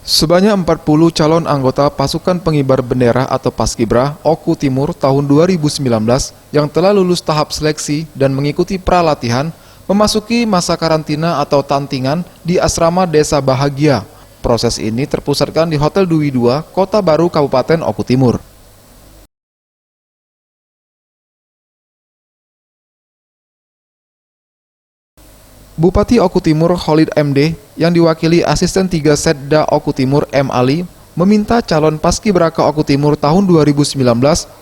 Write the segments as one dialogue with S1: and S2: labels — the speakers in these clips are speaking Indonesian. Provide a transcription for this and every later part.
S1: Sebanyak 40 calon anggota pasukan pengibar bendera atau Paskibra Oku Timur tahun 2019 yang telah lulus tahap seleksi dan mengikuti pralatihan memasuki masa karantina atau tantingan di asrama Desa Bahagia. Proses ini terpusatkan di Hotel Dwi II, Kota Baru, Kabupaten Oku Timur. Bupati Oku Timur Khalid MD yang diwakili Asisten 3 Setda Oku Timur M. Ali meminta calon Paskibraka Oku Timur tahun 2019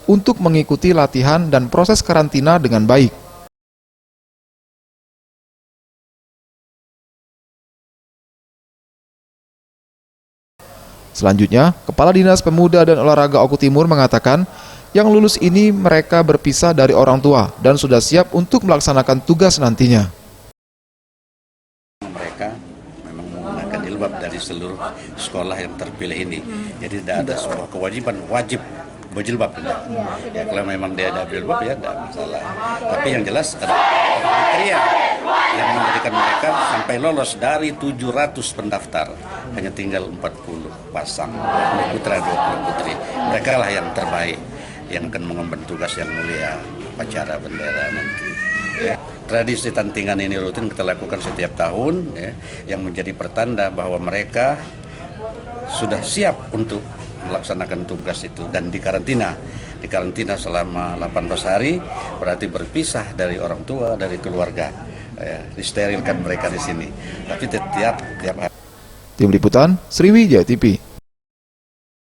S1: untuk mengikuti latihan dan proses karantina dengan baik. Selanjutnya, Kepala Dinas Pemuda dan Olahraga Oku Timur mengatakan yang lulus ini mereka berpisah dari orang tua dan sudah siap untuk melaksanakan tugas nantinya.
S2: Mereka memang menggunakan jilbab dari seluruh sekolah yang terpilih ini. Jadi tidak ada sebuah kewajiban wajib berjilbab. Ya kalau memang dia ada berjilbab ya tidak masalah. Tapi yang jelas ada kriteria yang menjadikan mereka sampai lolos dari 700 pendaftar. Hanya tinggal 40 pasang, 20 putra, 20 putri. Mereka lah yang terbaik yang akan mengemban tugas yang mulia, upacara bendera nanti. Ya. Tradisi tantingan ini rutin kita lakukan setiap tahun, ya, yang menjadi pertanda bahwa mereka sudah siap untuk melaksanakan tugas itu dan di karantina selama 18 hari, berarti berpisah dari orang tua, dari keluarga, ya, disterilkan mereka di sini. Tapi tiap hari.
S1: Tim Liputan, Sriwijaya TV.